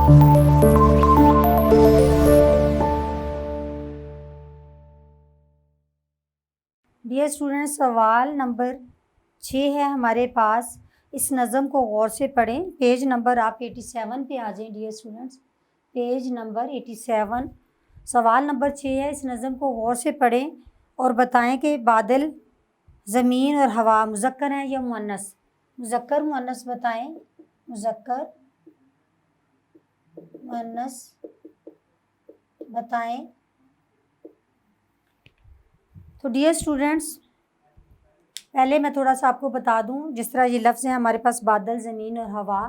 Dear student, सवाल number 6 है हमारे पास। इस नज़म को गौर से पढ़ें। पेज नंबर आप 87 पे आ जाएं डियर स्टूडेंट्स, पेज नंबर 87। सवाल नंबर 6 है। इस नज़म को गौर से पढ़ें और बताएं कि बादल, ज़मीन और हवा मुज़क्कर हैं या मुअन्नस। मुज़क्कर मुअन्नस बताएं, मुज़क्कर मुअन्नस बताएं। तो डियर स्टूडेंट्स, पहले मैं थोड़ा सा आपको बता दूं, जिस तरह ये लफ्ज़ हैं हमारे पास बादल, ज़मीन और हवा,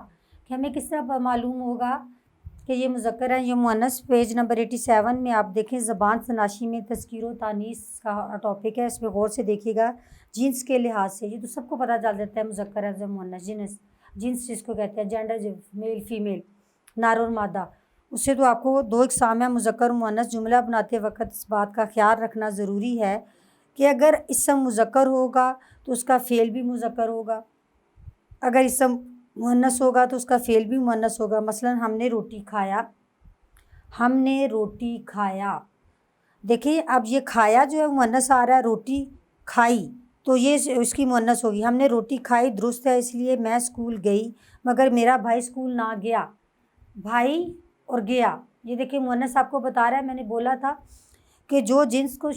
कि हमें किस तरह मालूम होगा कि ये मुज़क्कर है या मुअन्नस। पेज नंबर 87 में आप देखें, ज़बान तनाशी में तज़कीर व तानीस का टॉपिक है, इसमें गौर से देखिएगा। जिन्स के लिहाज से ये तो सबको पता चल जाता है मुज़क्कर है या मुअन्नस। जिन्स जिसको कहते हैं, जेंडर, मेल फीमेल, नर और मादा। उससे तो आपको दो इक़साम है, मुज़क्कर मुअन्नस। जुमला बनाते वक्त इस बात का ख्याल रखना ज़रूरी है कि अगर इसम मुज़क्कर होगा तो उसका फ़ेल भी मुज़क्कर होगा, अगर इसम मुअन्नस होगा तो उसका फ़ेल भी मुअन्नस होगा। मसलन हमने रोटी खाया, हमने रोटी खाया। देखिए अब ये खाया जो है मुअन्नस आ रहा है, रोटी खाई तो ये उसकी मुअन्नस होगी। हमने रोटी खाई दुरुस्त है, इसलिए मैं स्कूल गई मगर मेरा भाई स्कूल ना गया। भाई और गया, ये देखिए मुअन्नस आपको बता रहा है। मैंने बोला था कि जो जिन्स को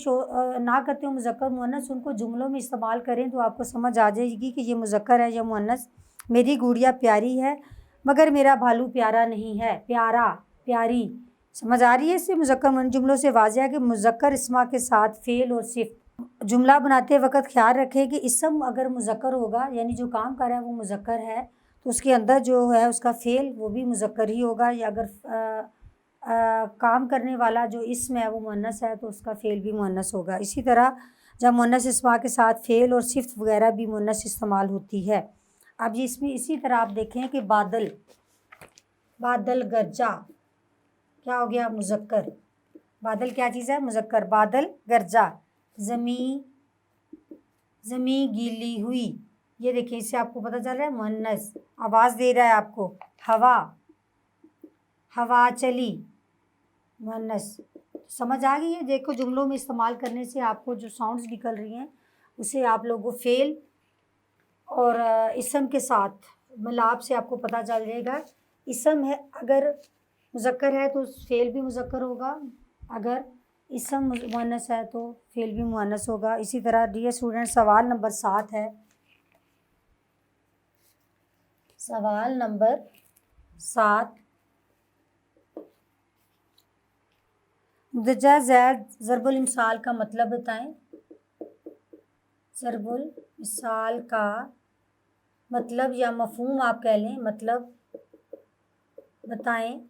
ना करते हो मुज़क्कर मुअन्नस, उनको जुमलों में इस्तेमाल करें तो आपको समझ आ जाएगी कि ये मुज़क्कर है या मुअन्नस। मेरी गुड़िया प्यारी है मगर मेरा भालू प्यारा नहीं है। प्यारा, प्यारी, समझ आ रही है इससे मुज़क्कर मुअन्नस। जुमलों से वाज़िह है कि मुज़क्कर इस्मा के साथ फ़ेल और सिफ़त। जुमला बनाते वक्त ख्याल रखें कि इसम अगर मुज़क्कर होगा, यानी जो काम कर रहा है वो मुज़क्कर है, तो उसके अंदर जो है उसका फ़ेल वो भी मुज़क्कर ही होगा। या अगर काम करने वाला जो इसम है वो मुअन्नस है तो उसका फ़ेल भी मुअन्नस होगा। इसी तरह जब मुअन्नस इस्मा के साथ फ़ेल और सिफ़त वगैरह भी मुअन्नस इस्तेमाल होती है। अब ये इसमें इसी तरह आप देखें कि बादल, बादल गरजा, क्या हो गया? मुज़क्कर। बादल क्या चीज़ है? मुज़क्कर। बादल गरजा। ज़मीं, ज़मीं गीली हुई, ये देखिए इससे आपको पता चल रहा है मुअन्नस। आवाज़ दे रहा है आपको। हवा, हवा चली, मुअन्नस। समझ आ गई है? देखो जुमलों में इस्तेमाल करने से आपको जो साउंड्स निकल रही हैं उसे आप लोगों को फ़ेल और इसम के साथ मिलाप से आपको पता चल जाएगा। इसम है अगर मुज़क्कर है तो फ़ेल भी मुज़क्कर होगा, अगर इसम मुअन्नस है तो फ़ेल भी मुअन्नस होगा। इसी तरह डियर स्टूडेंट, सवाल नंबर 7 है। सवाल नंबर 7, मुद्दजा ज़ैद ज़रबुल मिसाल का मतलब बताएं। ज़रबुल मिसाल का मतलब या मफ़हूम आप कह लें, मतलब बताएं।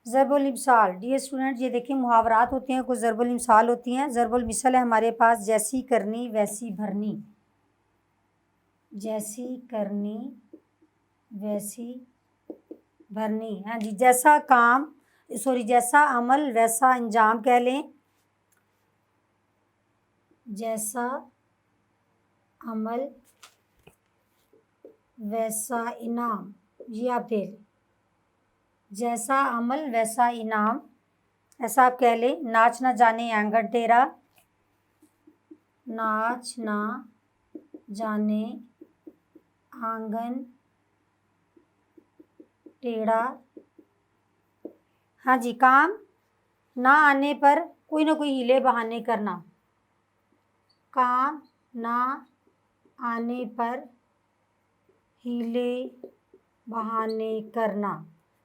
ज़रबुल मिसाल, डियर स्टूडेंट, ये देखिए मुहावरात होते हैं, कुछ ज़रबुल मिसाल होती हैं। ज़रबुल मिसल है हमारे पास जैसी करनी वैसी भरनी, जैसी करनी वैसी भरनी। हाँ जी, जैसा काम, सॉरी, जैसा अमल वैसा अंजाम कह लें। जैसा अमल वैसा इनाम, ये आप दे लें। जैसा अमल वैसा इनाम, ऐसा आप कह लें। नाच ना जाने आंगन टेढ़ा, नाच ना जाने आंगन टेढ़ा। हाँ जी, काम ना आने पर कोई ना कोई हीले बहाने करना। काम ना आने पर हीले बहाने करना।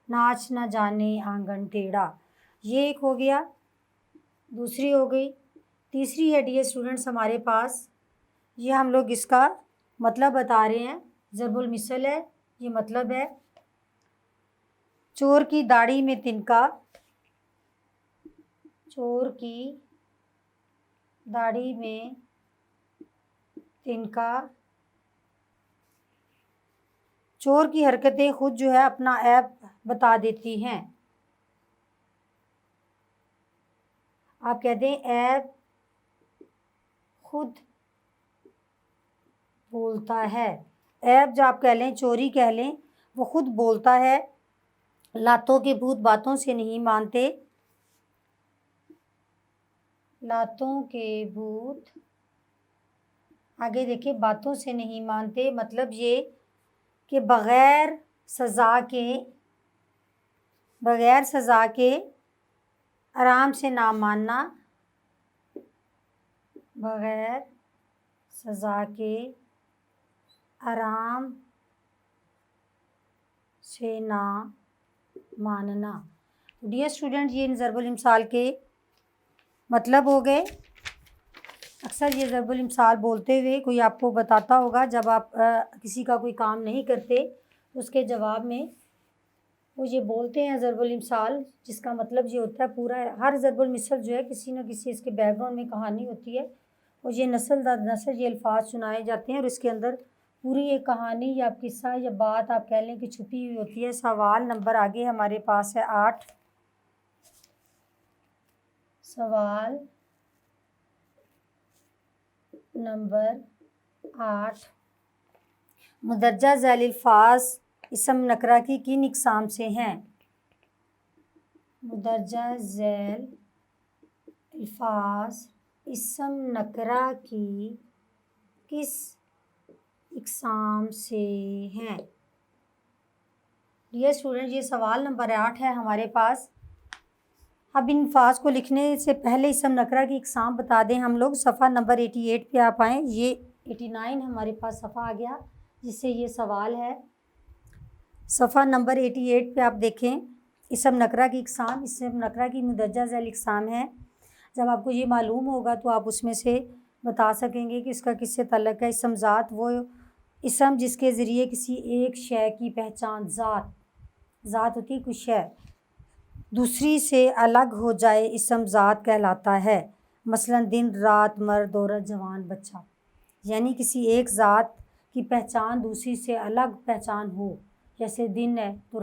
नाच ना जाने आंगन टेढ़ा, ये एक हो गया। दूसरी हो गई। तीसरी है डियर स्टूडेंट्स हमारे पास, ये हम लोग इसका मतलब बता रहे हैं। ज़रबुल मिसल है, ये मतलब है। चोर की दाढ़ी में तिनका, चोर की दाढ़ी में तिनका। चोर की हरकतें खुद जो है अपना ऐब बता देती हैं। आप कहते हैं ऐब खुद बोलता है। ऐब जो आप कह लें, चोरी कह लें, वो खुद बोलता है। लातों के भूत बातों से नहीं मानते, लातों के भूत, आगे देखिए, बातों से नहीं मानते मतलब ये कि बगैर सज़ा के आराम से ना मानना, बगैर सज़ा के आराम से ना मानना। डियर स्टूडेंट, ये इन ज़रबुल इम्साल के मतलब हो गए। अक्सर ये ज़रबुल इम्साल बोलते हुए कोई आपको बताता होगा, जब आप किसी का कोई काम नहीं करते तो उसके जवाब में वो ये बोलते हैं ज़रबुल इम्साल, जिसका मतलब ये होता है पूरा हर ज़रबुल मिसल जो है किसी न किसी इसके बैकग्राउंड में कहानी होती है, और ये नस्ल दर नस्ल ये अल्फाज सुनाए जाते हैं और इसके अंदर पूरी एक कहानी या किस्सा या बात आप कह लें कि छुपी हुई होती है। सवाल नंबर आगे हमारे पास है 8। सवाल नंबर 8, मुदर्जा झैल अल्फाज इसम नकरा की किन इकसाम से हैं? मुदर्जा झैल अल्फाज इसम नकरा की किस इकसाम से हैं? डियर स्टूडेंट, ये सवाल नंबर 8 है हमारे पास। अब इन अल्फाज को लिखने से पहले इसम नकरा की इकसाम बता दें हम लोग। सफ़ा नंबर 88 पे आप आएँ, ये 89 हमारे पास सफ़ा आ गया जिससे ये सवाल है। सफ़ा नंबर 88 पे आप देखें, इसम नकरा की इकसाम, इसम नकरा की मुदर्जा झैल इकसाम है। जब आपको ये मालूम होगा तो आप उसमें से बता सकेंगे कि इसका किससे तल्लुक़ है। इसम ज़ात, वो इसम जिसके ज़रिए किसी एक शय की पहचान, ज़ात होती है कोई शय, दूसरी से अलग हो जाए, इसम ज़ात कहलाता है। मसलन दिन, रात, मर्द, औरत, जवान, बच्चा, यानी किसी एक ज़ात की पहचान दूसरी से अलग पहचान हो। जैसे दिन है तो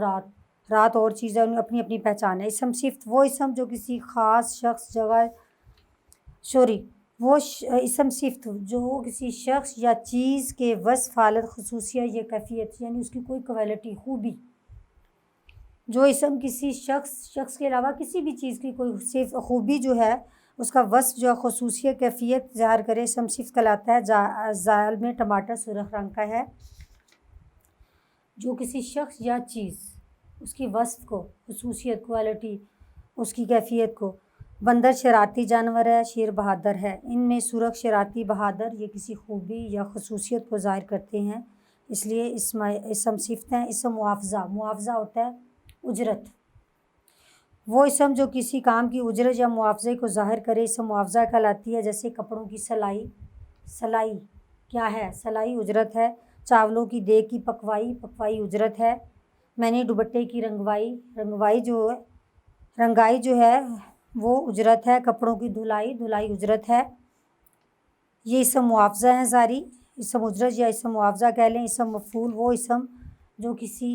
रात और चीज़ है, उनकी अपनी अपनी पहचान है। इसम सिफ़त, वो इसम जो किसी ख़ास शख्स, जगह, इसम सिफ़त जो किसी शख्स या चीज़ के वस्फ़, हालत, ख़ुसूसियत या कैफ़ियत, यानी उसकी कोई क्वालिटी, खूबी, जो इसम किसी शख्स के अलावा किसी भी चीज़ की कोई सिर्फ खूबी जो है उसका वस्फ़ जो ख़ुसूसियत, कैफ़ियत ज़ाहिर करे, इसम सिफ़त कहलाता है। ज़ाल में टमाटर सुर्ख़ रंग का है। जो किसी शख्स या चीज़ उसकी वस्फ़ को, ख़ुसूसियत, क्वालिटी, उसकी कैफ़ियत को। बंदर शरारती जानवर है, शेर बहादुर है। इनमें सुर्ख़, शरारती, बहादुर ये किसी खूबी या ख़ुसूसियत को ज़ाहिर करते हैं, इसलिए इसम सिफ़त हैं। इसम मुआवज़ा होता है उजरत, वो इसम जो किसी काम की उजरत या मुआवजे को ज़ाहिर करे, इसम मुआवज़ा कहलाती है। जैसे कपड़ों की सलाई क्या है? सलाई उजरत है। चावलों की देग की पकवाई उजरत है। मैंने दुपट्टे की रंगवाई जो है वो उजरत है। कपड़ों की धुलाई उजरत है। ये इसम मुआवज़ा हैं सारी। इसम उजरत या इसम मुआवज़ा कह लें। इसम मफ़ूल, वो इसम जो किसी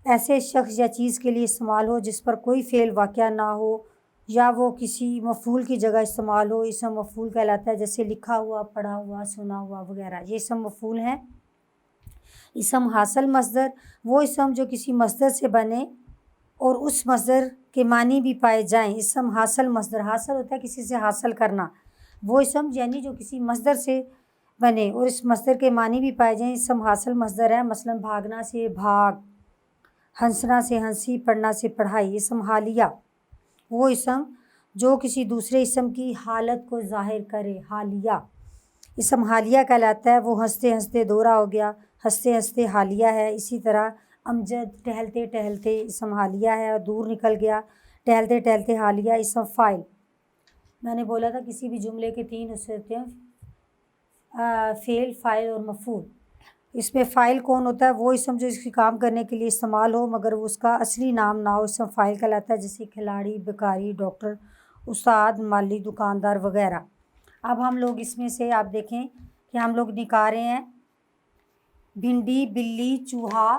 ऐसे शख्स या चीज़ के लिए इस्तेमाल हो जिस पर कोई फ़ेल वाक़या ना हो या वो किसी मफ़ूल की जगह इस्तेमाल हो, इसम मफ़ूल कहलाता है। जैसे लिखा हुआ, पढ़ा हुआ, सुना हुआ वगैरह, ये इसम मफ़ूल हैं। इसम हासिल मस्दर, वो इसम जो किसी मस्दर से बने और उस मस्दर के मानी भी पाए जाएँ, इसम हासिल मस्दर। हासिल होता है किसी से हासिल करना, वो इसम यानी जो किसी मस्दर से बने और इस मस्दर के मानी भी पाए जाएँ, इसम हासिल मस्दर है। मसलन भागना से भाग, हंसना से हंसी, पढ़ना से पढ़ाई। इसम हालिया, वो इसम जो किसी दूसरे इसम की हालत को ज़ाहिर करे, हालिया, इसम हालिया कहलाता है। वो हंसते हंसते दोहरा हो गया, हंसते हंसते हालिया है। इसी तरह अमजद, टहलते टहलते, इसम हालिया है। दूर निकल गया, टहलते टहलते हालिया। इसम फ़ाइल, मैंने बोला था किसी भी जुमले के 3 हिस्से होते हैं, फ़ेल, फ़ाइल और मफ़ूल। इसमें फ़ाइल कौन होता है? वो इसम जो इसके काम करने के लिए इस्तेमाल हो मगर वो उसका असली नाम ना हो, इसम फ़ाइल कहलाता है। जैसे खिलाड़ी, भिखारी, डॉक्टर, उस्ताद, माली, दुकानदार वगैरह। अब हम लोग इसमें से आप देखें कि हम लोग निकाल रहे हैं भिंडी, बिल्ली, चूहा,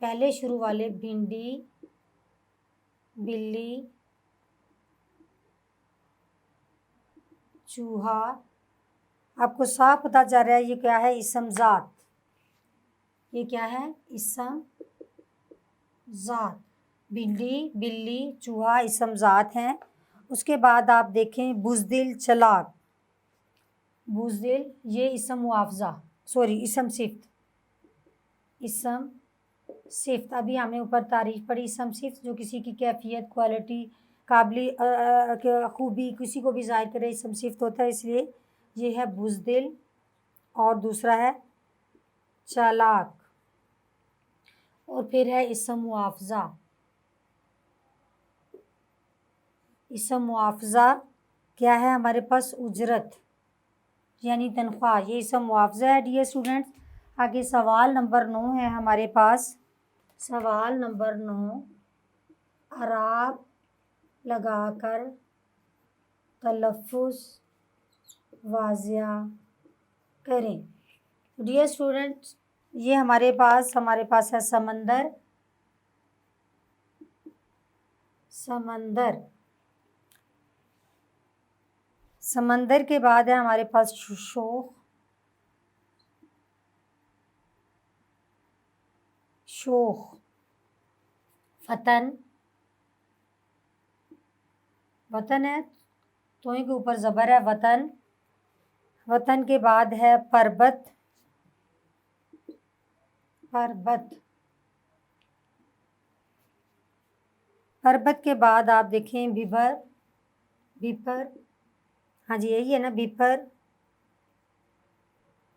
पहले शुरू वाले भिंडी, बिल्ली, चूहा। आपको साफ पता चल रहा है ये क्या है? इसम ज़ात। ये क्या है? इसम ज़ात, भिंडी, बिल्ली, चूहा इसम ज़ात हैं। उसके बाद आप देखें बुज़दिल, चलाक, बुज़दिल ये इसम मुआवज़ा, सॉरी इसम सिफ़त, इसम सिफ़त। अभी हमने ऊपर तारीफ़ पढ़ी, इसम सिफ़त जो किसी की कैफ़ियत, क्वालिटी, खूबी किसी को भी ज़ाहिर करे इसम सिफ़त होता है, इसलिए ये है बुज़दिल। और दूसरा है चालाक, और फिर है इसम मुआवज़ा। इसम मुआवज़ा क्या है हमारे पास? उजरत यानी तनख्वाह, ये इसम मुआवज़ा है डियर स्टूडेंट्स। आगे सवाल नंबर 9 है हमारे पास। सवाल नंबर 9, अराब लगाकर तलफ़्फ़ुज़ वाज़िया करें। डियर स्टूडेंट्स ये हमारे पास है समंदर, समंदर, समंदर के बाद है हमारे पास शोख, शोख, वतन, वतन है तो के ऊपर ज़बर है वतन। वतन के बाद है पर्बत, पर्बत, पर्बत के बाद आप देखें बिबर, बिपर, हाँ जी यही है ना, बिपर,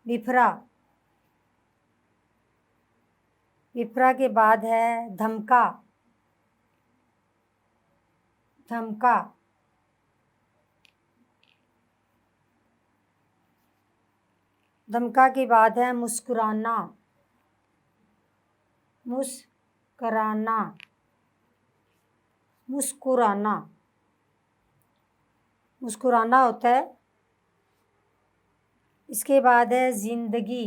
बिफरा, बिफरा के बाद है धमका, धमका, धमका के बाद है मुस्कुराना, मुस्कुराना, मुस्कुराना, मुस्कुराना होता है। इसके बाद है ज़िंदगी,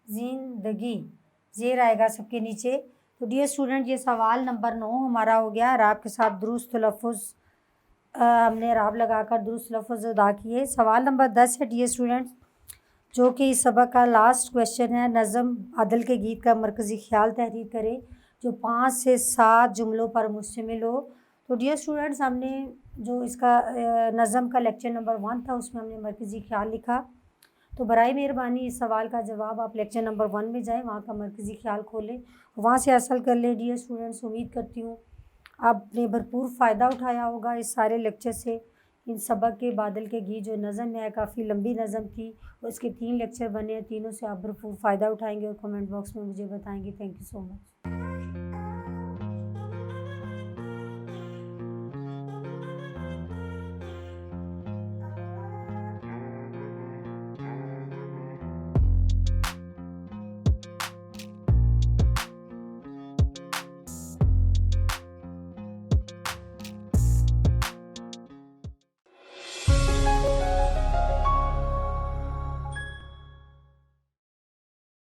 ज़िंदगी, ज़ेर आएगा सबके नीचे। तो डियर स्टूडेंट ये सवाल नंबर 9 हमारा हो गया। राब के साथ दुरुस्त तलफ़्फ़ुज़ हमने राब लगाकर दुरुस्त लफ्ज़ अदा किए। सवाल नंबर 10 है डियर स्टूडेंट्स, जो कि इस सबक का लास्ट क्वेश्चन है। नज़म बादल के गीत का मरकज़ी ख्याल तहरीर करें जो 5 से 7 जुमलों पर मुश्तमिल हो। तो डियर स्टूडेंट्स हमने जो इसका नज़म का लेक्चर नंबर 1 था उसमें हमने मरकज़ी ख्याल लिखा। तो बराए मेहरबानी इस सवाल का जवाब आप लेक्चर नंबर 1 में जाएँ, वहाँ का मरकज़ी ख्याल खोलें, वहाँ से हासिल कर लें। डियर स्टूडेंट्स उम्मीद करती हूँ आपने भरपूर फ़ायदा उठाया होगा इस सारे लेक्चर से। इन सबक के बादल के गीत जो नज़म है काफ़ी लंबी नज़म थी, उसके 3 लेक्चर बने हैं, तीनों से आप भरपूर फ़ायदा उठाएंगे और कमेंट बॉक्स में मुझे बताएंगे। Thank you so much.